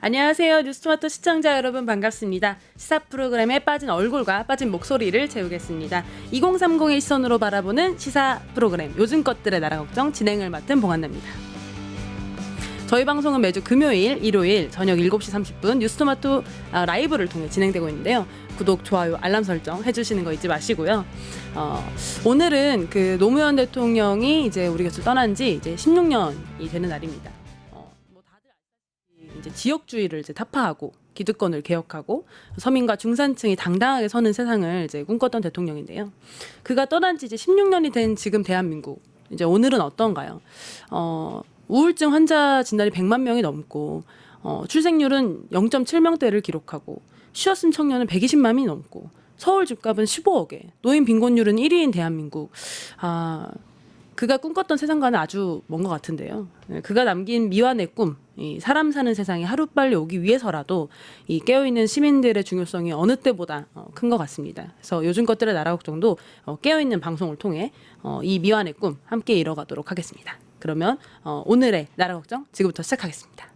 안녕하세요. 뉴스토마토 시청자 여러분 반갑습니다. 시사 프로그램에 빠진 얼굴과 빠진 목소리를 채우겠습니다. 2030의 시선으로 바라보는 시사 프로그램 요즘 것들의 나라 걱정 진행을 맡은 봉한나입니다. 저희 방송은 매주 금요일, 일요일 저녁 7시 30분 뉴스토마토 라이브를 통해 진행되고 있는데요. 구독, 좋아요, 알람 설정 해주시는 거 잊지 마시고요. 오늘은 그 노무현 대통령이 이제 우리 곁을 떠난 지 이제 16년이 되는 날입니다. 이제 지역주의를 이제 타파하고 기득권을 개혁하고 서민과 중산층이 당당하게 서는 세상을 이제 꿈꿨던 대통령인데요. 그가 떠난 지 이제 16년이 된 지금 대한민국 이제 오늘은 어떤가요? 우울증 환자 진단이 100만 명이 넘고 출생률은 0.7명대를 기록하고 쉬었은 청년은 120만이 넘고 서울 집값은 15억에 노인 빈곤율은 1위인 대한민국. 그가 꿈꿨던 세상과는 아주 먼 것 같은데요. 그가 남긴 미완의 꿈, 이 사람 사는 세상이 하루빨리 오기 위해서라도 이 깨어있는 시민들의 중요성이 어느 때보다 큰 것 같습니다. 그래서 요즘 것들의 나라 걱정도 깨어있는 방송을 통해 이 미완의 꿈 함께 이뤄가도록 하겠습니다. 그러면 오늘의 나라 걱정 지금부터 시작하겠습니다.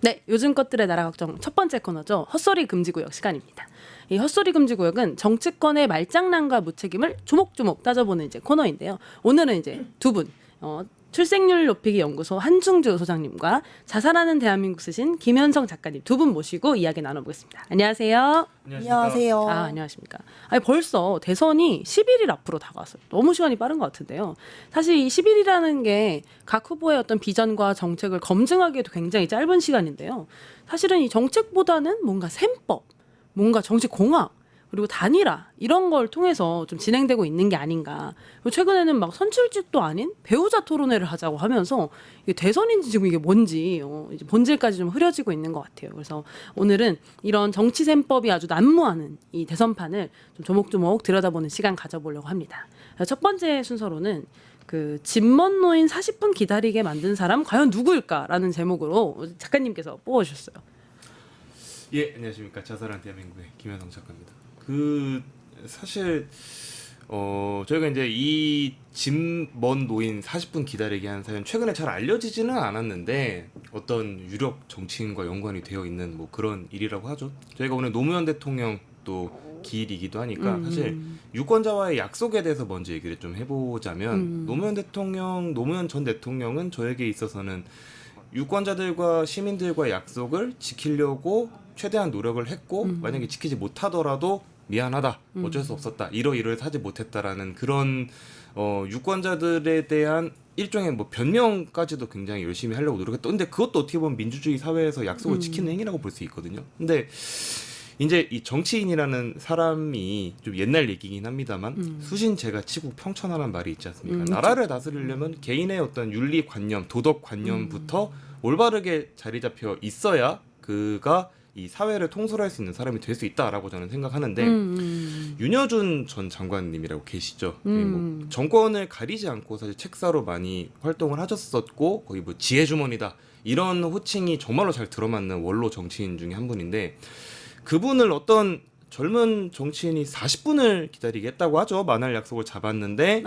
네, 요즘 것들의 나라 걱정 첫 번째 코너죠. 헛소리 금지구역 시간입니다. 이 헛소리 금지구역은 정치권의 말장난과 무책임을 조목조목 따져보는 이제 코너인데요. 오늘은 이제 두 분, 출생률 높이기 연구소 한중주 소장님과 자살하는 대한민국 쓰신 김현성 작가님 두 분 모시고 이야기 나눠보겠습니다. 안녕하세요. 안녕하세요. 안녕하십니까. 아니, 벌써 대선이 11일 앞으로 다가왔어요. 너무 시간이 빠른 것 같은데요. 사실 이 10일이라는 게 각 후보의 어떤 비전과 정책을 검증하기에도 굉장히 짧은 시간인데요. 사실은 이 정책보다는 뭔가 셈법, 뭔가 정치 공학, 그리고 단일화 이런 걸 통해서 좀 진행되고 있는 게 아닌가. 그리고 최근에는 막 선출직도 아닌 배우자 토론회를 하자고 하면서 이게 대선인지 지금 이게 뭔지 이제 본질까지 좀 흐려지고 있는 것 같아요. 그래서 오늘은 이런 정치 셈법이 아주 난무하는 이 대선판을 좀 조목조목 들여다보는 시간 가져보려고 합니다. 첫 번째 순서로는 그 집먼 노인 40분 기다리게 만든 사람 과연 누구일까라는 제목으로 작가님께서 뽑아주셨어요. 예, 안녕하십니까. 자살한 대한민국의 김현성 작가입니다. 사실 저희가 이제 이 집 먼 노인 40분 기다리게 한 사연 최근에 잘 알려지지는 않았는데 어떤 유력 정치인과 연관이 되어 있는 뭐 그런 일이라고 하죠. 저희가 오늘 노무현 대통령 또 기일이기도 하니까 사실 유권자와의 약속에 대해서 먼저 얘기를 좀 해보자면 노무현 전 대통령은 저에게 있어서는 유권자들과 시민들과의 약속을 지키려고 최대한 노력을 했고 만약에 지키지 못하더라도 미안하다, 어쩔 수 없었다, 이러이러해서 하지 못했다라는 그런 유권자들에 대한 일종의 뭐 변명까지도 굉장히 열심히 하려고 노력했던. 근데 그것도 어떻게 보면 민주주의 사회에서 약속을 지키는 행위라고 볼 수 있거든요. 근데 이제 이 정치인이라는 사람이 좀 옛날 얘기긴 합니다만 수신제가 치고 평천하라는 말이 있지 않습니까? 나라를 다스리려면 개인의 어떤 윤리 관념, 도덕 관념부터 올바르게 자리 잡혀 있어야 그가 이 사회를 통솔할 수 있는 사람이 될 수 있다라고 저는 생각하는데 윤여준 전 장관님이라고 계시죠. 뭐 정권을 가리지 않고 사실 책사로 많이 활동을 하셨었고 거의 뭐 지혜주머니다 이런 호칭이 정말로 잘 들어맞는 원로 정치인 중에 한 분인데 그분을 어떤 젊은 정치인이 40분을 기다리게 했다고 하죠. 만날 약속을 잡았는데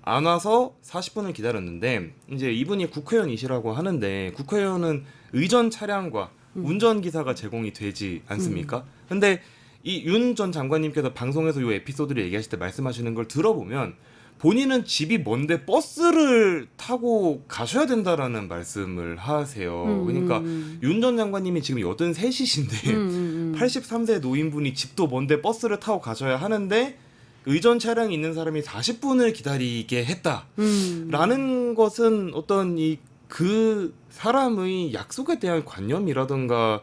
안 와서 40분을 기다렸는데 이제 이분이 국회의원이시라고 하는데 국회의원은 의전 차량과 운전기사가 제공이 되지 않습니까? 근데 이 윤 전 장관님께서 방송에서 이 에피소드를 얘기하실 때 말씀하시는 걸 들어보면 본인은 집이 먼데 버스를 타고 가셔야 된다라는 말씀을 하세요. 그러니까 윤 전 장관님이 지금 83이신데 83세 노인분이 집도 먼데 버스를 타고 가셔야 하는데 의전 차량이 있는 사람이 40분을 기다리게 했다라는 것은 어떤 그 사람의 약속에 대한 관념이라든가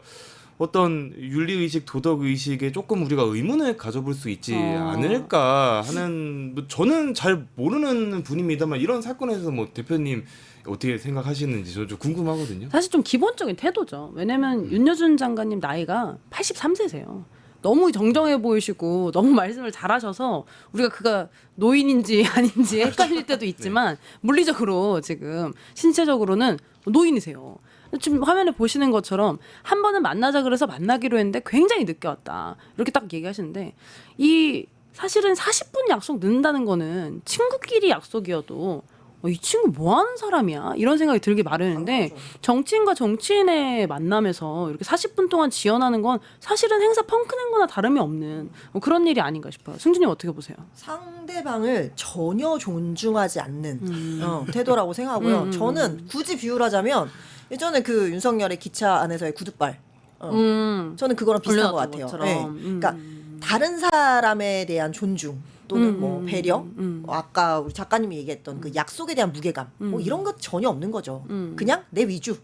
어떤 윤리의식, 도덕의식에 조금 우리가 의문을 가져볼 수 있지 않을까 하는, 뭐 저는 잘 모르는 분입니다만 이런 사건에서 뭐 대표님 어떻게 생각하시는지 저 좀 궁금하거든요. 사실 좀 기본적인 태도죠. 왜냐면 윤여준 장관님 나이가 83세세요. 너무 정정해 보이시고 너무 말씀을 잘하셔서 우리가 그가 노인인지 아닌지 헷갈릴 때도 있지만 물리적으로 지금 신체적으로는 노인이세요. 지금 화면에 보시는 것처럼 한 번은 만나자 그래서 만나기로 했는데 굉장히 늦게 왔다. 이렇게 딱 얘기하시는데 이 사실은 40분 약속 늦는다는 거는 친구끼리 약속이어도 이 친구 뭐 하는 사람이야? 이런 생각이 들기 마련인데 정치인과 정치인의 만남에서 이렇게 40분 동안 지연하는 건 사실은 행사 펑크낸 거나 다름이 없는 그런 일이 아닌가 싶어요. 승준님 어떻게 보세요? 상대방을 전혀 존중하지 않는 태도라고 생각하고요. 저는 굳이 비유하자면 예전에 그 윤석열의 기차 안에서의 구둣발 저는 그거랑 비슷한 것 같아요. 네. 그러니까 다른 사람에 대한 존중 또는 뭐 배려, 아까 우리 작가님이 얘기했던 그 약속에 대한 무게감, 뭐 이런 것 전혀 없는 거죠. 그냥 내 위주.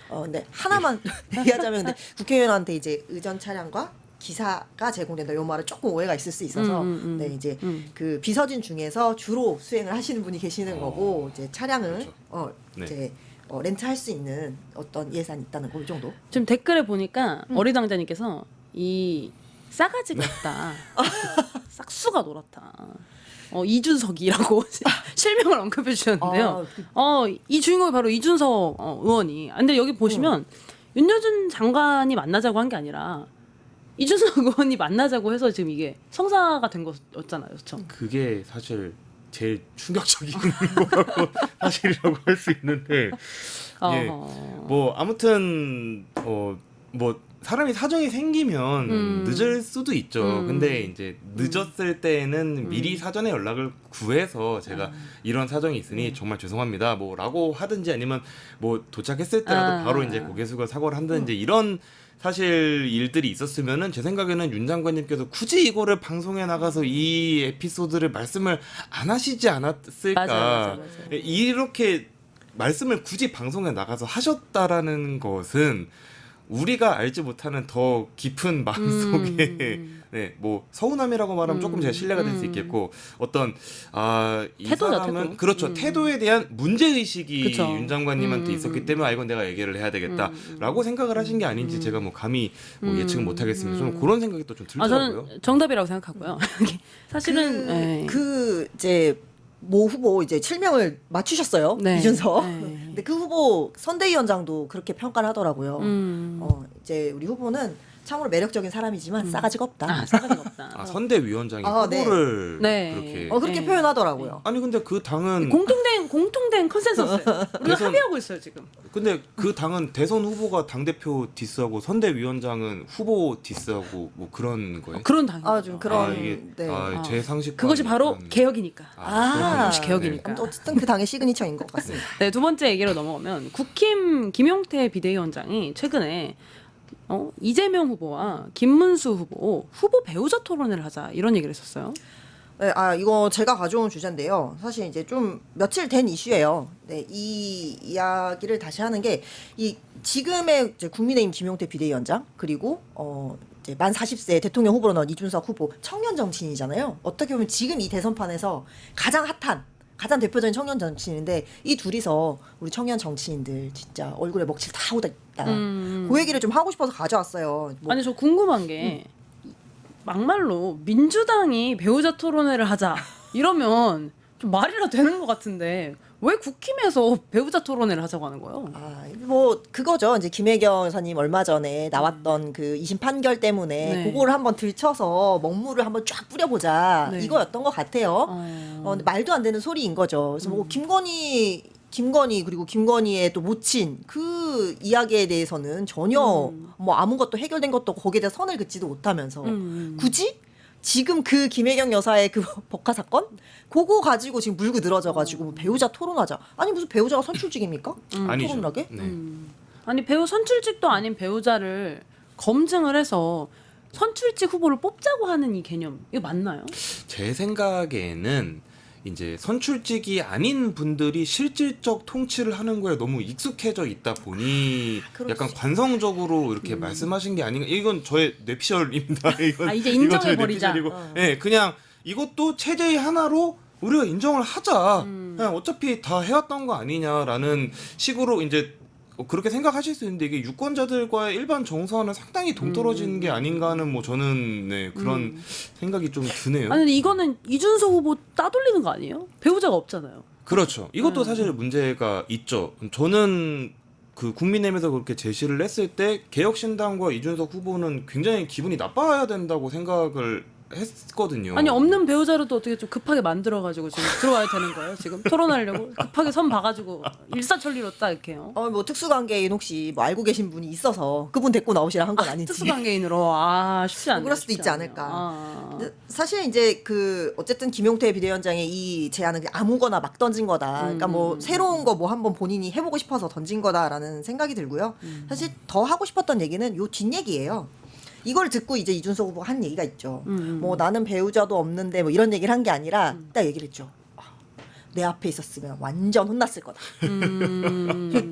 근데 하나만 얘기하자면 근데 국회의원한테 이제 의전 차량과 기사가 제공된다. 요 말은 조금 오해가 있을 수 있어서, 네 이제 그 비서진 중에서 주로 수행을 하시는 분이 계시는 거고 이제 차량을 그렇죠. 이제 렌트할 수 있는 어떤 예산이 있다는 거 이 정도. 지금 댓글에 보니까 어리당자님께서 이 싸가지가 없다. 싹수가 놀았다. 이준석이라고 실명을 언급해 주셨는데요. 이 주인공이 바로 이준석 의원이. 근데 여기 보시면 윤여준 장관이 만나자고 한 게 아니라 이준석 의원이 만나자고 해서 지금 이게 성사가 된 거였잖아요. 그렇죠? 그게 사실 제일 충격적인 거라고 사실이라고 할 수 있는데 예, 뭐 아무튼 뭐 사람이 사정이 생기면 늦을 수도 있죠. 근데 이제 늦었을 때는 미리 사전에 연락을 구해서 제가 이런 사정이 있으니 정말 죄송합니다. 뭐라고 하든지 아니면 뭐 도착했을 때라도 바로 이제 고개 숙여 사과를 한다든지 이런 사실 일들이 있었으면은 제 생각에는 윤 장관님께서 굳이 이거를 방송에 나가서 이 에피소드를 말씀을 안 하시지 않았을까. 맞아요. 이렇게 말씀을 굳이 방송에 나가서 하셨다라는 것은 우리가 알지 못하는 더 깊은 마음속에 네, 뭐 서운함이라고 말하면 조금 제가 신뢰가 될 수 있겠고 어떤 이 태도죠, 사람은 태도. 그렇죠. 태도에 대한 문제 의식이 그쵸. 윤 장관님한테 있었기 때문에 이건 내가 얘기를 해야 되겠다라고 생각을 하신 게 아닌지 제가 뭐 감히 뭐 예측은 못 하겠습니다. 저는 그런 생각이 또 좀 들더라고요. 저는 정답이라고 생각하고요. 사실은 그 이제 모 후보 이제 7명을 맞추셨어요. 네. 이준석. 네. 근데 그 후보 선대위원장도 그렇게 평가를 하더라고요. 이제 우리 후보는 참으로 매력적인 사람이지만 싸가지가 없다. 싸가지가 없다. 선대위원장이 네. 후보를 네. 그렇게 그렇게 네. 표현하더라고요. 아니 근데 그 당은 공통된 컨센서스예요. 우리가 대선- 합의하고 있어요 지금. 근데 그 당은 대선 후보가 당 대표 디스하고 선대위원장은 후보 디스하고 뭐 그런 거예요? 그런 당이. 좀 그런 이게 네. 제 상식 그것이 바로 개혁이니까. 아, 개혁이니까. 어쨌든 그 당의 시그니처인 것 같습니다. 네, 두 번째 얘기로 넘어가면 국힘 김용태 비대위원장이 최근에 이재명 후보와 김문수 후보 배우자 토론회를 하자 이런 얘기를 했었어요. 네, 이거 제가 가져온 주제인데요. 사실 이제 좀 며칠 된 이슈예요. 네, 이 이야기를 다시 하는 게 이 지금의 이제 국민의힘 김용태 비대위원장 그리고 이제 만 40세 대통령 후보로 나온 이준석 후보 청년 정치인이잖아요. 어떻게 보면 지금 이 대선판에서 가장 핫한 가장 대표적인 청년 정치인인데 이 둘이서 우리 청년 정치인들 진짜 얼굴에 먹칠 다 하고 있다. 그 얘기를 좀 하고 싶어서 가져왔어요. 뭐 아니 저 궁금한 게 막말로 민주당이 배우자 토론회를 하자 이러면 좀 말이라 되는 것 같은데 왜 국힘에서 배우자 토론회를 하자고 하는 거예요? 뭐 그거죠. 이제 김혜경 여사님 얼마 전에 나왔던 그 2심 판결 때문에 네. 그거를 한번 들춰서 먹물을 한번 쫙 뿌려보자 네. 이거였던 것 같아요. 근데 말도 안 되는 소리인 거죠. 그래서 뭐 김건희 그리고 김건희의 또 모친 그 이야기에 대해서는 전혀 뭐 아무것도 해결된 것도 없고 거기에 대해 선을 긋지도 못하면서 굳이 지금 그 김혜경 여사의 그 법화 사건 그거 가지고 지금 물고 늘어져가지고 뭐 배우자 토론하자. 아니 무슨 배우자가 선출직입니까? 아니죠. 토론을 하게? 네. 아니 배우 선출직도 아닌 배우자를 검증을 해서 선출직 후보를 뽑자고 하는 이 개념 이거 맞나요? 제 생각에는 이제 선출직이 아닌 분들이 실질적 통치를 하는 거에 너무 익숙해져 있다 보니 그렇지. 약간 관성적으로 이렇게 말씀하신 게 아닌가. 이건 저의 뇌피셜입니다. 이건 이제 이건 저의 인정해버리자. 뇌피셜이고, 네, 그냥 이것도 체제의 하나로 우리가 인정을 하자. 그냥 어차피 다 해왔던 거 아니냐라는 식으로 이제 그렇게 생각하실 수 있는데 이게 유권자들과의 일반 정서와는 상당히 동떨어지는 게 아닌가 하는 뭐 저는 네, 그런 생각이 좀 드네요. 아니 근데 이거는 이준석 후보 따돌리는 거 아니에요? 배우자가 없잖아요. 그렇죠. 이것도 사실 문제가 있죠. 저는 그 국민의힘에서 그렇게 제시를 했을 때 개혁신당과 이준석 후보는 굉장히 기분이 나빠야 된다고 생각을 했거든요. 아니 없는 배우자로도 어떻게 좀 급하게 만들어가지고 지금 들어와야 되는 거예요? 지금 토론하려고 급하게 선 봐가지고 일사천리로 딱 이렇게요. 뭐 특수관계인 혹시 뭐 알고 계신 분이 있어서 그분 데리고 나오시라 한 건 아닌지. 특수관계인으로 쉽지 않네요. 그럴 수도 쉽지 있지 않네요. 않을까. 근데 사실 이제 그 어쨌든 김용태 비대위원장의 이 제안은 그냥 아무거나 막 던진 거다. 그러니까 뭐 새로운 거 뭐 한번 본인이 해보고 싶어서 던진 거다라는 생각이 들고요. 사실 더 하고 싶었던 얘기는 요 뒷얘기예요. 이걸 듣고 이제 이준석 후보가 한 얘기가 있죠. 뭐 나는 배우자도 없는데 뭐 이런 얘기를 한 게 아니라 딱 얘기를 했죠. 내 앞에 있었으면 완전 혼났을 거다.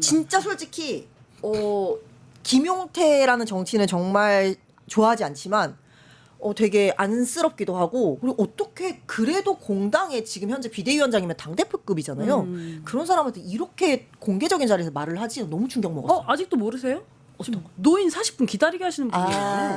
진짜 솔직히 김용태라는 정치는 정말 좋아하지 않지만 되게 안쓰럽기도 하고 그리고 어떻게 그래도 공당의 지금 현재 비대위원장이면 당대표급이잖아요. 그런 사람한테 이렇게 공개적인 자리에서 말을 하지 너무 충격 먹었어요. 아직도 모르세요? 지금 노인 40분 기다리게 하시는 분이에요.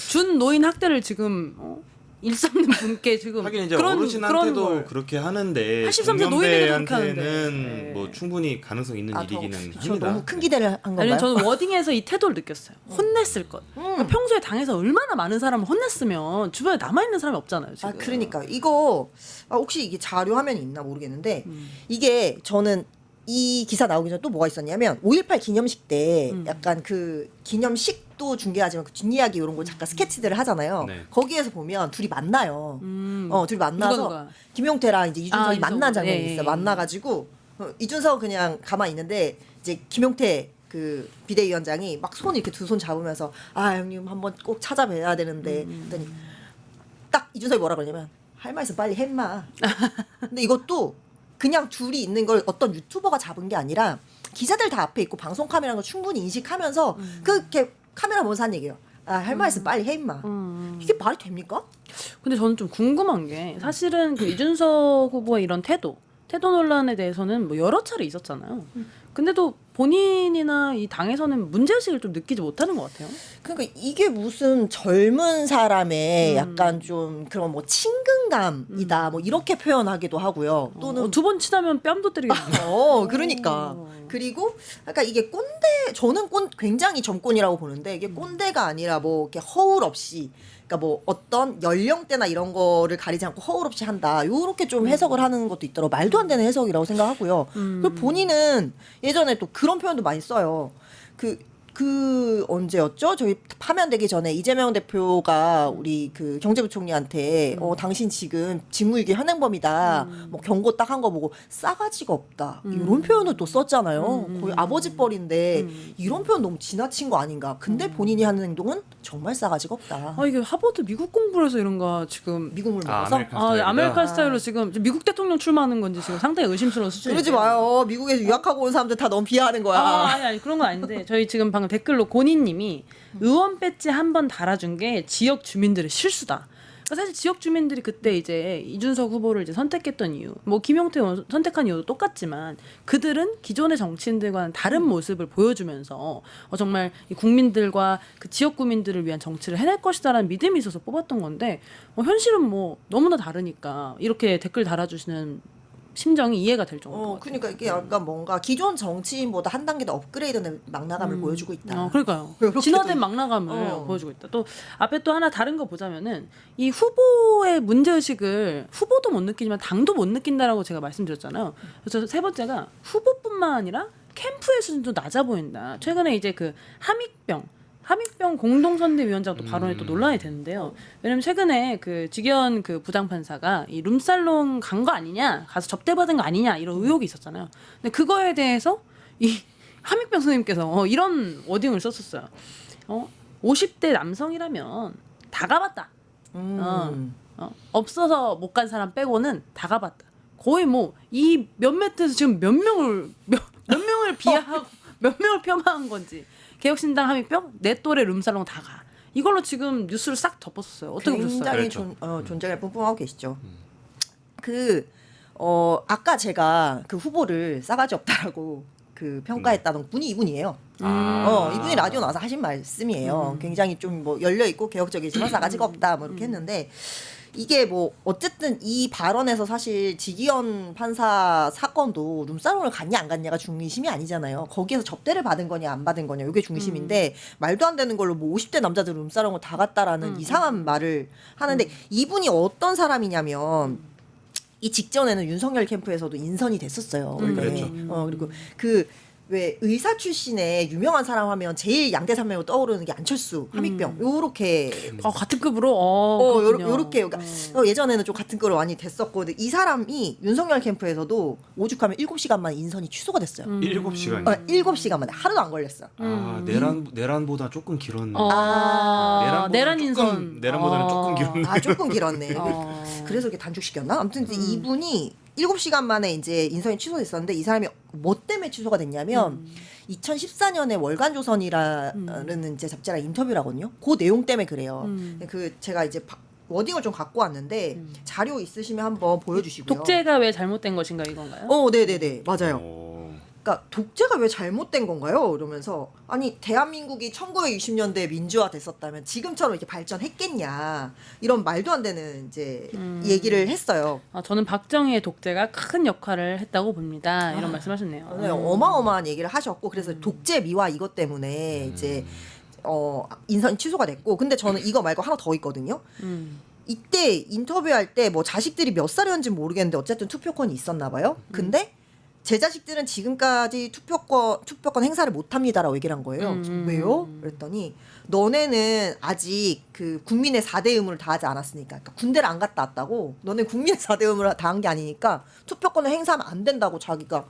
준 노인 학대를 지금 일삼는 분께 지금 하긴 이제 그런 어르신한테도 걸. 그렇게 하는데 83세 노인에게도 그렇게 하는데. 동년배한테는 뭐 충분히 가능성 있는 일이기는 저 합니다. 너무 큰 기대를 한 건가요? 아니 저는 워딩에서 이 태도를 느꼈어요. 혼냈을 것. 그러니까 평소에 당에서 얼마나 많은 사람을 혼냈으면 주변에 남아 있는 사람이 없잖아요. 지금. 그러니까 이거 혹시 이게 자료 화면이 있나 모르겠는데 이게 저는 이 기사 나오기 전에 또 뭐가 있었냐면 5.18 기념식 때 약간 그 기념식도 중계하지만 그 뒷이야기 이런 걸 잠깐 스케치들을 하잖아요. 네. 거기에서 보면 둘이 만나요. 둘이 만나서 누가? 김용태랑 이제 이준석이 만난 장면이 예, 예, 있어요. 예. 만나가지고 이준석 그냥 가만히 있는데 이제 김용태 그 비대위원장이 막 손 이렇게 두 손 잡으면서 형님 한번 꼭 찾아뵈야 되는데 그랬더니 딱 이준석이 뭐라 그러냐면 할 말 있으면 빨리 해마. 근데 이것도 그냥 둘이 있는 걸 어떤 유튜버가 잡은 게 아니라 기자들 다 앞에 있고 방송 카메라는 걸 충분히 인식하면서 그렇게 카메라 보면서 한 얘기예요. 할 말 있으면 빨리 해 임마. 이게 말이 됩니까? 근데 저는 좀 궁금한 게 사실은 그 이준석 후보의 이런 태도 논란에 대해서는 뭐 여러 차례 있었잖아요. 근데도 본인이나 이 당에서는 문제의식을 좀 느끼지 못하는 것 같아요. 그러니까 이게 무슨 젊은 사람의 약간 좀 그런 뭐 친근감이다 뭐 이렇게 표현하기도 하고요. 또는 두 번 치다면 뺨도 때리겠네요. 그러니까. 그리고 약간 이게 꼰대, 저는 굉장히 점권이라고 보는데 이게 꼰대가 아니라 뭐 이렇게 허울 없이, 그러니까 뭐 어떤 연령대나 이런 거를 가리지 않고 허울 없이 한다. 요렇게 좀 해석을 하는 것도 있더라고. 말도 안 되는 해석이라고 생각하고요. 그리고 본인은 예전에 또 그런 표현도 많이 써요. 그 언제였죠? 저희 파면되기 전에 이재명 대표가 우리 그 경제부총리한테 당신 지금 직무유기 현행범이다. 뭐 경고 딱 한 거 보고 싸가지가 없다. 이런 표현을 또 썼잖아요. 거의 아버지 뻘인데 이런 표현 너무 지나친 거 아닌가. 근데 본인이 하는 행동은 정말 싸가지가 없다. 이게 하버드 미국 공부를 해서 이런가 지금 미국물 먹어서? 아메리칸 스타일로 지금 미국 대통령 출마하는 건지 지금 상당히 의심스러운 수준이에요. 그러지 마요. 미국에서 유학하고 온 사람들 다 너무 비하하는 거야. 아니 그런 건 아닌데 저희 지금 방금 댓글로 고니님이 의원 배지 한 번 달아준 게 지역 주민들의 실수다. 그러니까 사실 지역 주민들이 그때 이제 이준석 후보를 이제 선택했던 이유, 뭐 김용태 의원 선택한 이유도 똑같지만 그들은 기존의 정치인들과는 다른 모습을 보여주면서 정말 이 국민들과 그 지역 구민들을 위한 정치를 해낼 것이다라는 믿음이 있어서 뽑았던 건데 현실은 뭐 너무나 다르니까 이렇게 댓글 달아주시는 심정이 이해가 될 정도인 것 같아요. 그러니까 이게 약간 뭔가 기존 정치인보다 한 단계 더 업그레이드된 막나감을 보여주고 있다. 그러니까요. 그렇게 진화된 막나감을 보여주고 있다. 또 앞에 또 하나 다른 거 보자면은 이 후보의 문제의식을 후보도 못 느끼지만 당도 못 느낀다라고 제가 말씀드렸잖아요. 그래서 세 번째가 후보뿐만 아니라 캠프의 수준도 낮아 보인다. 최근에 이제 그 함익병 공동선대위원장도 발언이 또 논란이 되는데요. 왜냐면 최근에 그 직연 그 부장판사가 이 룸살롱 간 거 아니냐, 가서 접대받은 거 아니냐 이런 의혹이 있었잖아요. 근데 그거에 대해서 이 함익병 선생님께서 이런 워딩을 썼었어요. 50대 남성이라면 다 가봤다. 없어서 못 간 사람 빼고는 다 가봤다. 거의 뭐 이 몇 매트에서 지금 몇 명을 비하하고 몇 명을 폄하한 건지. 개혁신당 함익병 내 또래 룸살롱 다 가. 이걸로 지금 뉴스를 싹 덮었어요. 어떻게 보셨어요? 굉장히 존재감을 뿜뿜하고 계시죠. 아까 제가 그 후보를 싸가지 없다라고 그 평가했다던 분이 이분이에요. 이분이 라디오 나와서 하신 말씀이에요. 굉장히 좀 뭐 열려 있고 개혁적이지만 싸가지가 없다 뭐 이렇게 했는데 이게 뭐 어쨌든 이 발언에서 사실 지기현 판사 사건도 룸사롱을 갔냐 안 갔냐가 중심이 아니잖아요. 거기에서 접대를 받은 거냐 안 받은 거냐 이게 중심인데 말도 안 되는 걸로 뭐 50대 남자들 룸사롱을 다 갔다라는 이상한 말을 하는데 이분이 어떤 사람이냐면 이 직전에는 윤석열 캠프에서도 인선이 됐었어요. 원래. 그랬죠. 그리고 그 왜 의사 출신의 유명한 사람 하면 제일 양대산맥으로 떠오르는 게 안철수, 함익병 요렇게 같은 급으로 요렇게 그러니까 예전에는 좀 같은 거로 많이 됐었고 근데 이 사람이 윤석열 캠프에서도 오죽하면 7시간 만에 인선이 취소가 됐어요. 7시간이. 7시간 만에 하루도 안 걸렸어. 내란보다 조금 길었네. 내란 인선. 내란보다는 조금 길었네. 조금 길었네. 그래서 이렇게 단축시켰나? 아무튼 이제 이분이 7시간 만에 이제 인선이 취소됐었는데 이 사람이 뭐 때문에 취소가 됐냐면 2014년에 월간조선이라는 이제 잡지랑 인터뷰를 하거든요. 그 내용 때문에 그래요. 그 제가 이제 워딩을 좀 갖고 왔는데 자료 있으시면 한번 보여주시고요. 독재가 왜 잘못된 것인가 이건가요? 네네네 맞아요. 그러니까 독재가 왜 잘못된 건가요? 이러면서 아니 대한민국이 1960년대에 민주화 됐었다면 지금처럼 이렇게 발전했겠냐 이런 말도 안 되는 이제 얘기를 했어요. 저는 박정희의 독재가 큰 역할을 했다고 봅니다. 이런 말씀하셨네요. 네, 어마어마한 얘기를 하셨고 그래서 독재 미화 이것 때문에 이제 인선이 취소가 됐고 근데 저는 이거 말고 하나 더 있거든요. 이때 인터뷰할 때 뭐 자식들이 몇 살이었는지 모르겠는데 어쨌든 투표권이 있었나 봐요. 근데 제 자식들은 지금까지 투표권 행사를 못 합니다라고 얘기를 한 거예요. 왜요? 그랬더니 너네는 아직 그 국민의 4대 의무를 다하지 않았으니까 그러니까 군대를 안 갔다 왔다고 너네 국민의 4대 의무를 다한 게 아니니까 투표권을 행사하면 안 된다고 자기가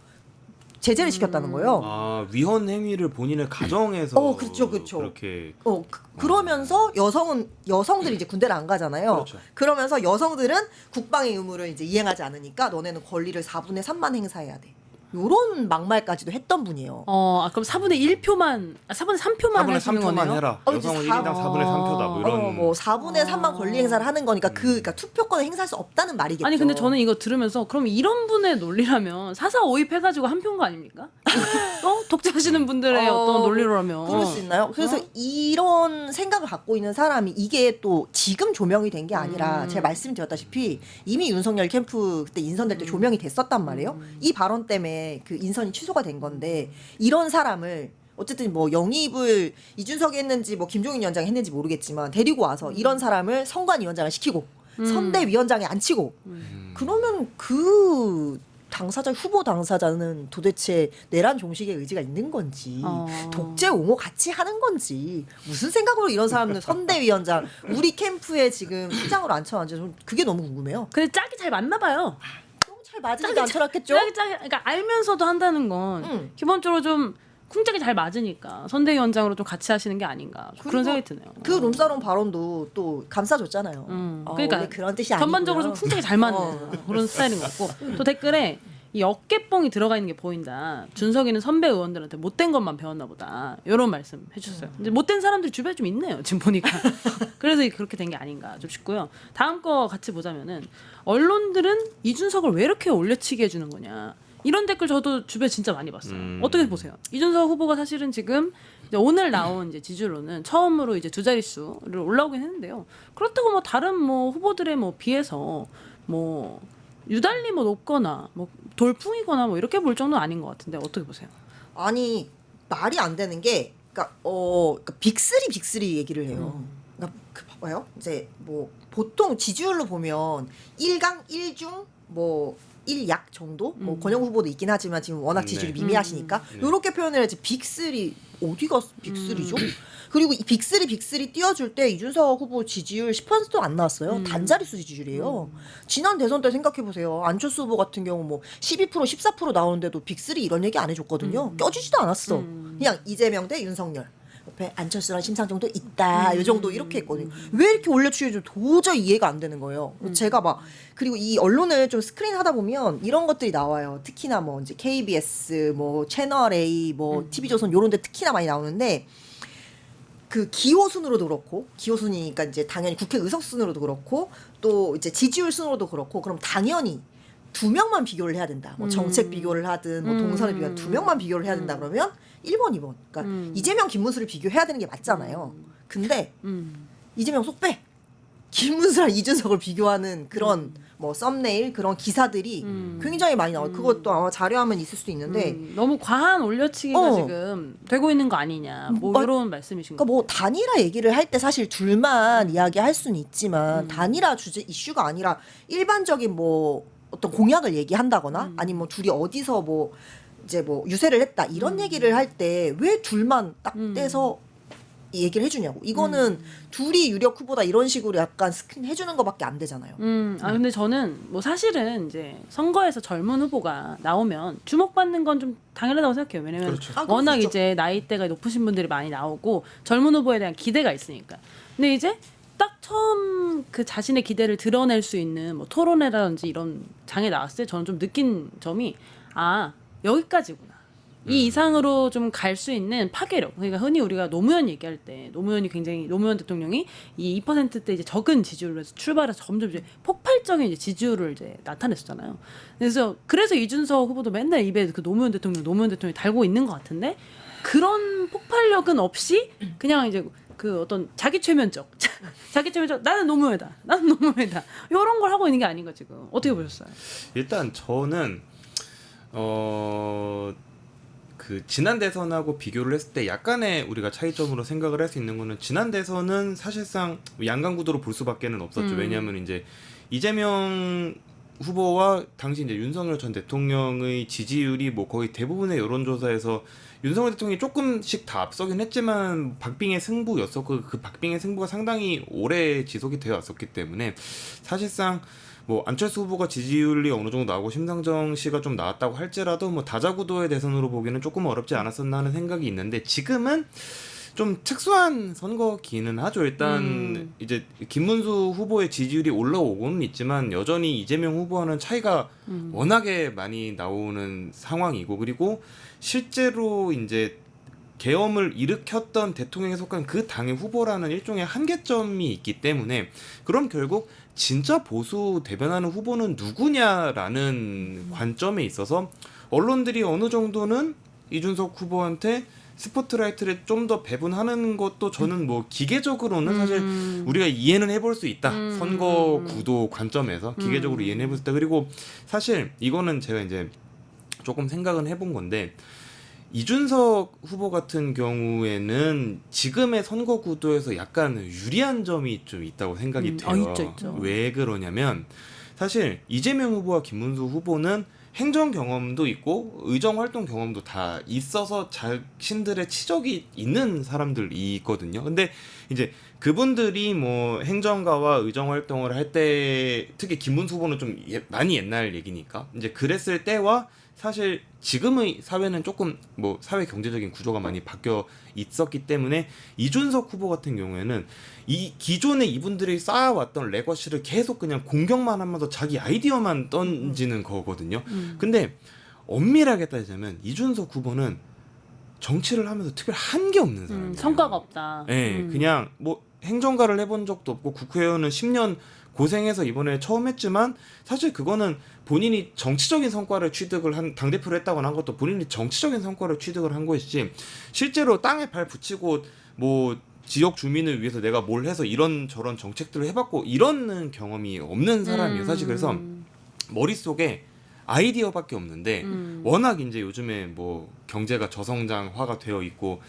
제재를 시켰다는 거예요. 위헌 행위를 본인의 가정에서 그렇죠. 그렇게 그러면서 여성들이 이제 군대를 안 가잖아요. 그렇죠. 그러면서 여성들은 국방의 의무를 이제 이행하지 않으니까 너네는 권리를 4분의 3만 행사해야 돼. 요런 막말까지도 했던 분이에요. 그럼 4분의 1표만, 4분의 3표만 4분의 하시는 3표만 거네요? 해라. 여성은 1인당 4분의 3표다. 뭐 이런. 4분의 3만 권리 행사를 하는 거니까 그러니까 투표권을 행사할 수 없다는 말이겠죠. 아니 근데 저는 이거 들으면서 그럼 이런 분의 논리라면 4.4 5입 해가지고 한 표인 거 아닙니까? 독재하시는 분들의 어떤 논리로라면 그럴 수 있나요? 그래서 이런 생각을 갖고 있는 사람이 이게 또 지금 조명이 된 게 아니라 제가 말씀드렸다시피 이미 윤석열 캠프 그때 인선될 때 조명이 됐었단 말이에요. 이 발언 때문에 그 인선이 취소가 된 건데 이런 사람을 어쨌든 뭐 영입을 이준석이 했는지 뭐 김종인 위원장이 했는지 모르겠지만 데리고 와서 이런 사람을 선관위원장을 시키고 선대위원장에 앉히고 그러면 그 후보 당사자는 도대체 내란 종식의 의지가 있는 건지 독재 옹호 같이 하는 건지 무슨 생각으로 이런 사람들 선대위원장 우리 캠프에 지금 수장으로 앉혀놨는지 그게 너무 궁금해요. 근데 짝이 잘 맞나 봐요. 너무 잘 맞으니까 앉혀놨겠죠? 그러니까 알면서도 한다는 건 기본적으로 좀 쿵짝이 잘 맞으니까 선대위원장으로 좀 같이 하시는 게 아닌가 그런 생각이 드네요. 그 룸사롱 발언도 또 감싸줬잖아요. 그러니까 원래 그런 뜻이 아니고요. 전반적으로 좀 쿵짝이 잘 맞는 그런 스타일인 것 같고 또 댓글에 이 어깨뽕이 들어가 있는 게 보인다. 준석이는 선배 의원들한테 못된 것만 배웠나 보다. 이런 말씀 해주셨어요. 근데 못된 사람들이 주변에 좀 있네요. 지금 보니까. 그래서 그렇게 된 게 아닌가 좀 싶고요. 다음 거 같이 보자면은 언론들은 이준석을 왜 이렇게 올려치기 해주는 거냐. 이런 댓글 저도 주변에 진짜 많이 봤어요. 어떻게 보세요? 이준석 후보가 사실은 지금 이제 오늘 나온 이제 지지율로는 처음으로 이제 두 자릿수를 올라오긴 했는데요. 그렇다고 뭐 다른 뭐 후보들에 뭐 비해서 뭐 유달리 뭐 높거나 뭐 돌풍이거나 뭐 이렇게 볼 정도는 아닌 것 같은데 어떻게 보세요? 아니 말이 안 되는 게 그러니까 빅3 얘기를 해요. 그러니까 봐봐요. 이제 뭐 보통 지지율로 보면 1강 1중 뭐 1약 정도? 뭐 권영 후보도 있긴 하지만 지금 워낙 지지율이 미미하시니까 요렇게 표현을 해야지 빅3 어디가 빅3죠? 그리고 이 빅3 띄워줄 때 이준석 후보 지지율 10%도 안 나왔어요. 단자릿수 지지율이에요. 지난 대선 때 생각해보세요. 안철수 후보 같은 경우 뭐 12% 14% 나오는데도 빅3 이런 얘기 안 해줬거든요. 껴주지도 않았어. 그냥 이재명 대 윤석열. 옆에 안철수랑 심상정도 있다. 요 정도 이렇게 했거든요. 왜 이렇게 올려치기해줘? 도저히 이해가 안 되는 거예요. 제가 막 그리고 이 언론을 좀 스크린 하다 보면 이런 것들이 나와요. 특히나 뭐 이제 KBS, 뭐 채널 A, 뭐 TV조선 요런데 특히나 많이 나오는데 그 기호 순으로도 그렇고 기호 순이니까 이제 당연히 국회 의석 순으로도 그렇고 또 이제 지지율 순으로도 그렇고 그럼 당연히 두 명만 비교를 해야 된다. 뭐 정책 비교를 하든 뭐 동선을 비교하든 두 명만 비교를 해야 된다 그러면 1번, 2번. 그러니까 이재명, 김문수를 비교해야 되는 게 맞잖아요. 근데 이재명 쏙 빼. 김문수랑 이준석을 비교하는 그런 뭐 썸네일 그런 기사들이 굉장히 많이 나와요. 그것도 아마 자료화면 있을 수도 있는데 너무 과한 올려치기가 지금 되고 있는 거 아니냐. 뭐 이런 말씀이신 그러니까 거예요. 뭐 단일화 얘기를 할 때 사실 둘만 이야기할 수는 있지만 단일화 주제 이슈가 아니라 일반적인 뭐 어떤 공약을 얘기한다거나 아니면 뭐 둘이 어디서 뭐 이제 뭐 유세를 했다 이런 얘기를 할 때 왜 둘만 딱 떼서 이 얘기를 해주냐고. 이거는 둘이 유력 후보다 이런 식으로 약간 스크린 해주는 것밖에 안 되잖아요. 근데 저는 뭐 사실은 이제 선거에서 젊은 후보가 나오면 주목받는 건 좀 당연하다고 생각해요. 왜냐면 그렇죠. 워낙 그렇죠. 이제 나이대가 높으신 분들이 많이 나오고 젊은 후보에 대한 기대가 있으니까. 근데 이제 딱 처음 그 자신의 기대를 드러낼 수 있는 뭐 토론회라든지 이런 장에 나왔을 때 저는 좀 느낀 점이 여기까지구나. 이 이상으로 좀 갈 수 있는 파괴력. 그러니까 흔히 우리가 노무현 얘기할 때 노무현 대통령이 이 2%대 이제 적은 지지율로 해서 출발해서 점점 이제 폭발적인 이제 지지율을 이제 나타냈었잖아요. 그래서 이준석 후보도 맨날 입에 그 노무현 대통령이 달고 있는 것 같은데 그런 폭발력은 없이 그냥 이제 그 어떤 자기 최면적 나는 노무현이다 이런 걸 하고 있는 게 아닌가 지금 어떻게 보셨어요? 일단 저는 그 지난 대선하고 비교를 했을 때 약간의 우리가 차이점으로 생각을 할 수 있는 거는 지난 대선은 사실상 양강 구도로 볼 수밖에는 없었죠. 왜냐하면 이제 이재명 후보와 당시 이제 윤석열 전 대통령의 지지율이 뭐 거의 대부분의 여론조사에서 윤석열 대통령이 조금씩 다 앞서긴 했지만 박빙의 승부였었고 그 박빙의 승부가 상당히 오래 지속이 되어 왔었기 때문에 사실상 뭐 안철수 후보가 지지율이 어느 정도 나오고 심상정 씨가 좀 나왔다고 할지라도 뭐 다자구도의 대선으로 보기는 조금 어렵지 않았었나 하는 생각이 있는데 지금은 좀 특수한 선거기는 하죠. 일단 이제 김문수 후보의 지지율이 올라오고는 있지만 여전히 이재명 후보와는 차이가 워낙에 많이 나오는 상황이고 그리고 실제로 이제 계엄을 일으켰던 대통령에 속한 그 당의 후보라는 일종의 한계점이 있기 때문에 그럼 결국 진짜 보수 대변하는 후보는 누구냐라는 관점에 있어서 언론들이 어느 정도는 이준석 후보한테 스포트라이트를 좀 더 배분하는 것도 저는 뭐 기계적으로는 사실 우리가 이해는 해볼 수 있다. 선거 구도 관점에서 기계적으로 이해는 해볼 수 있다. 그리고 사실 이거는 제가 이제 조금 생각은 해본 건데 이준석 후보 같은 경우에는 지금의 선거 구도에서 약간 유리한 점이 좀 있다고 생각이 돼요. 있죠. 왜 그러냐면 사실 이재명 후보와 김문수 후보는 행정 경험도 있고 의정 활동 경험도 다 있어서 자신들의 치적이 있는 사람들이 있거든요. 근데 이제 그분들이 뭐 행정가와 의정 활동을 할 때 특히 김문수 후보는 좀 많이 옛날 얘기니까 이제 그랬을 때와 사실 지금의 사회는 조금 뭐 사회 경제적인 구조가 많이 바뀌어 있었기 때문에 이준석 후보 같은 경우에는 이 기존에 이분들이 쌓아왔던 레거시를 계속 그냥 공격만 하면서 자기 아이디어만 던지는 거거든요. 근데 엄밀하게 따지자면 이준석 후보는 정치를 하면서 특별히 한 게 없는 사람이에요. 성과가 없다. 네, 그냥 뭐 행정가를 해본 적도 없고 국회의원은 10년 고생해서 이번에 처음 했지만 사실 그거는 본인이 정치적인 성과를 취득을 한 당대표를 했다거나 한 것도 본인이 정치적인 성과를 취득을 한 것이지 실제로 땅에 발 붙이고 뭐 지역 주민을 위해서 내가 뭘 해서 이런 저런 정책들을 해봤고 이런 경험이 없는 사람이에요. 사실 그래서 머릿속에 아이디어밖에 없는데 워낙 이제 요즘에 뭐 경제가 저성장화가 되어 있고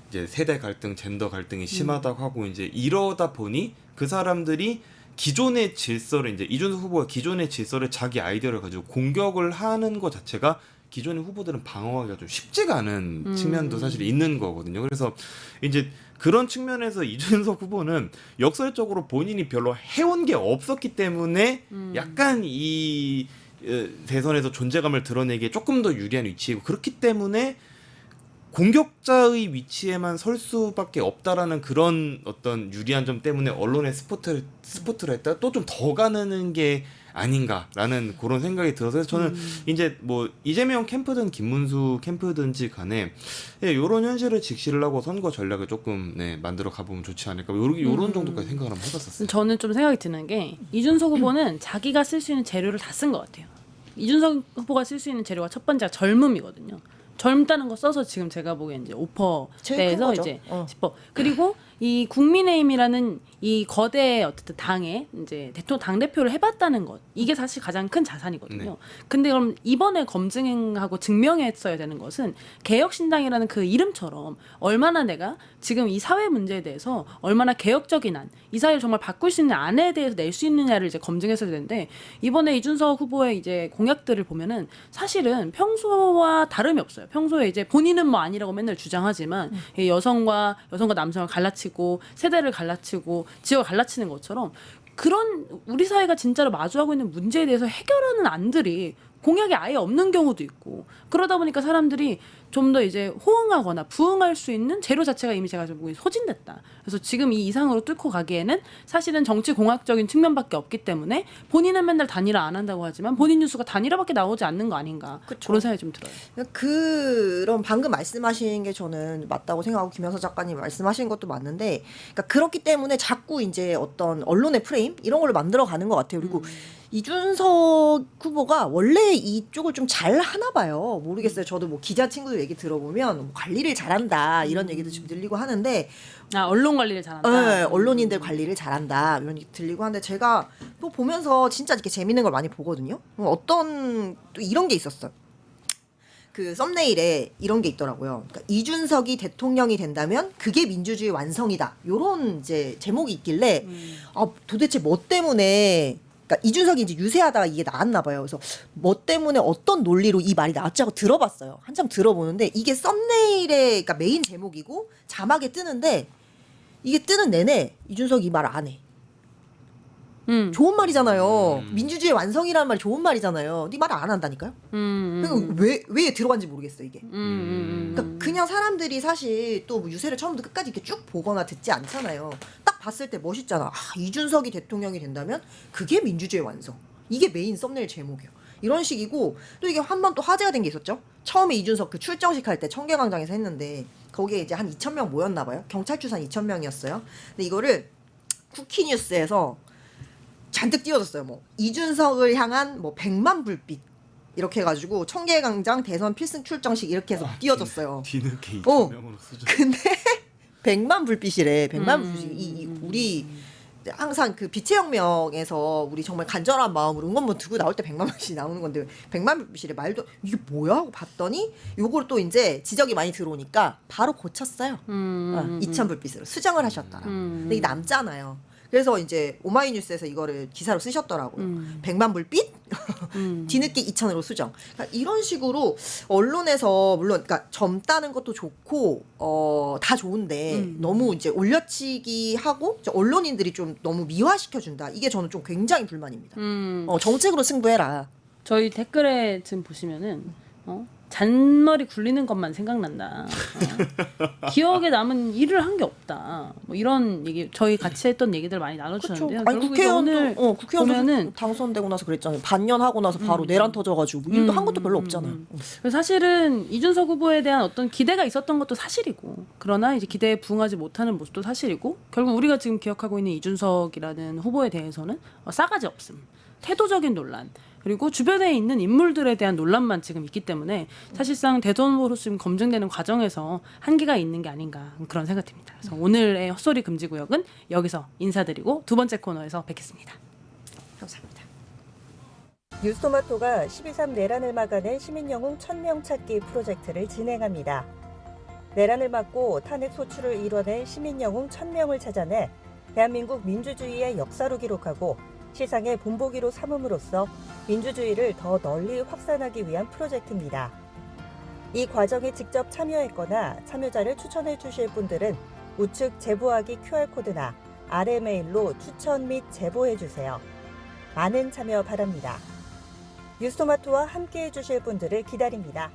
이제 세대 갈등, 젠더 갈등이 심하다고 하고 이제 이러다 보니 그 사람들이 기존의 질서를 이제 이준석 후보가 기존의 질서를 자기 아이디어를 가지고 공격을 하는 것 자체가 기존의 후보들은 방어하기가 좀 쉽지가 않은 측면도 사실 있는 거거든요. 그래서 이제 그런 측면에서 이준석 후보는 역설적으로 본인이 별로 해온 게 없었기 때문에 약간 이 대선에서 존재감을 드러내기에 조금 더 유리한 위치이고 그렇기 때문에 공격자의 위치에만 설 수밖에 없다라는 그런 어떤 유리한 점 때문에 언론의 스포트라이트가 또 좀 더 가는 게 아닌가라는 그런 생각이 들어서 저는 이제 뭐 이재명 캠프든 김문수 캠프든지 간에 이런 현실을 직시를 하고 선거 전략을 조금 만들어 가보면 좋지 않을까 요런 정도까지 생각을 한번 해봤었어요. 저는 좀 생각이 드는 게 이준석 후보는 자기가 쓸 수 있는 재료를 다 쓴 것 같아요. 이준석 후보가 쓸 수 있는 재료가 첫 번째가 젊음이거든요. 젊다는 거 써서 지금 제가 보기엔 이제 오퍼 제일 큰 때에서 거죠. 이제 10%. 그리고 이 국민의힘이라는 이 거대 어쨌든 당에 이제 당 대표를 해봤다는 것 이게 사실 가장 큰 자산이거든요. 네. 근데 그럼 이번에 검증하고 증명했어야 되는 것은 개혁신당이라는 그 이름처럼 얼마나 내가 지금 이 사회 문제에 대해서 얼마나 개혁적인 안, 이 사회를 정말 바꿀 수 있는 안에 대해서 낼 수 있느냐를 이제 검증했어야 되는데 이번에 이준석 후보의 이제 공약들을 보면은 사실은 평소와 다름이 없어요. 평소에 이제 본인은 뭐 아니라고 맨날 주장하지만 이 여성과 남성을 갈라치고 세대를 갈라치고 지역을 갈라치는 것처럼 그런 우리 사회가 진짜로 마주하고 있는 문제에 대해서 해결하는 안들이 공약이 아예 없는 경우도 있고 그러다 보니까 사람들이 좀 더 이제 호응하거나 부응할 수 있는 재료 자체가 이미 제가 좀 보기엔 소진됐다. 그래서 지금 이 이상으로 뚫고 가기에는 사실은 정치 공학적인 측면밖에 없기 때문에 본인은 맨날 단일화 안 한다고 하지만 본인 뉴스가 단일화밖에 나오지 않는 거 아닌가 그쵸. 그런 생각이 좀 들어요. 그런 방금 말씀하신 게 저는 맞다고 생각하고 김현서 작가님 말씀하신 것도 맞는데 그러니까 그렇기 때문에 자꾸 이제 어떤 언론의 프레임 이런 걸로 만들어가는 것 같아요. 그리고 이준석 후보가 원래 이쪽을 좀 잘 하나 봐요. 모르겠어요. 저도 뭐 기자 친구들 얘기 들어보면 뭐 관리를 잘한다 이런 얘기도 좀 들리고 하는데 언론 관리를 잘한다. 네, 언론인들 관리를 잘한다 이런 얘기 들리고 하는데 제가 또 보면서 진짜 이렇게 재밌는 걸 많이 보거든요. 어떤 또 이런 게 있었어요. 그 썸네일에 이런 게 있더라고요. 그러니까 이준석이 대통령이 된다면 그게 민주주의 완성이다. 요런 이제 제목이 있길래 도대체 뭐 때문에 그러니까 이준석이 이제 유세하다가 이게 나왔나 봐요. 그래서 뭐 때문에 어떤 논리로 이 말이 나왔지 하고 들어봤어요. 한참 들어보는데 이게 썸네일의 그러니까 메인 제목이고 자막에 뜨는데 이게 뜨는 내내 이준석이 이 말 안 해. 좋은 말이잖아요. 민주주의 완성이라는 말이 좋은 말이잖아요. 네 말을 안 한다니까요. 그러니까 왜 들어간지 모르겠어 이게. 그러니까 그냥 사람들이 사실 또뭐 유세를 처음부터 끝까지 이렇게 쭉 보거나 듣지 않잖아요. 딱 봤을 때 멋있잖아. 이준석이 대통령이 된다면 그게 민주주의 완성. 이게 메인 썸네일 제목이야. 이런 식이고 또 이게 한 번 또 화제가 된 게 있었죠. 처음에 이준석 그 출정식 할 때 청계광장에서 했는데 거기에 이제 한 2,000명 모였나 봐요. 경찰 추산 2,000명이었어요. 근데 이거를 쿠키뉴스에서 잔뜩 띄워줬어요. 뭐 이준석을 향한 뭐 100만 불빛 이렇게 해가지고 청계광장 대선 필승 출정식 이렇게 해서 띄워줬어요. 뒤늦게 2,000명으로 수준. 근데 100만 불빛이래. 100만 불빛이 우리 항상 그 빛의 혁명에서 우리 정말 간절한 마음으로 응원문 두고 나올 때 100만 불빛이 나오는 건데 100만 불빛이래. 말도 이게 뭐야 하고 봤더니 요걸 또 이제 지적이 많이 들어오니까 바로 고쳤어요. 2,000 불빛으로 수정을 하셨더라. 근데 이게 남잖아요. 그래서 이제 오마이뉴스에서 이거를 기사로 쓰셨더라고요. 100만 불빛? 뒤늦게 2,000으로 수정. 그러니까 이런 식으로 언론에서 물론 그러니까 젊다는 것도 좋고 다 좋은데 너무 이제 올려치기 하고 언론인들이 좀 너무 미화시켜준다. 이게 저는 좀 굉장히 불만입니다. 정책으로 승부해라. 저희 댓글에 지금 보시면은 잔머리 굴리는 것만 생각난다. 기억에 남은 일을 한 게 없다. 뭐 이런 얘기 저희 같이 했던 얘기들 많이 나눠주셨는데요. 아니, 국회의원도 보면은 당선되고 나서 그랬잖아요. 반년 하고 나서 바로 내란 터져가지고 뭐 일도 한 것도 별로 없잖아요. 그래서 사실은 이준석 후보에 대한 어떤 기대가 있었던 것도 사실이고 그러나 이제 기대에 부응하지 못하는 모습도 사실이고 결국 우리가 지금 기억하고 있는 이준석이라는 후보에 대해서는 싸가지 없음, 태도적인 논란 그리고 주변에 있는 인물들에 대한 논란만 지금 있기 때문에 사실상 대선 후보로 지금 검증되는 과정에서 한계가 있는 게 아닌가 그런 생각이 듭니다. 그래서 오늘의 헛소리 금지 구역은 여기서 인사드리고 두 번째 코너에서 뵙겠습니다. 감사합니다. 뉴스토마토가 12.3 내란을 막아낸 시민영웅 1,000명 찾기 프로젝트를 진행합니다. 내란을 막고 탄핵 소추를 이뤄낸 시민영웅 1,000명을 찾아내 대한민국 민주주의의 역사로 기록하고 시상의 본보기로 삼음으로써 민주주의를 더 널리 확산하기 위한 프로젝트입니다. 이 과정에 직접 참여했거나 참여자를 추천해 주실 분들은 우측 제보하기 QR코드나 아래 메일로 추천 및 제보해 주세요. 많은 참여 바랍니다. 뉴스토마토와 함께해 주실 분들을 기다립니다.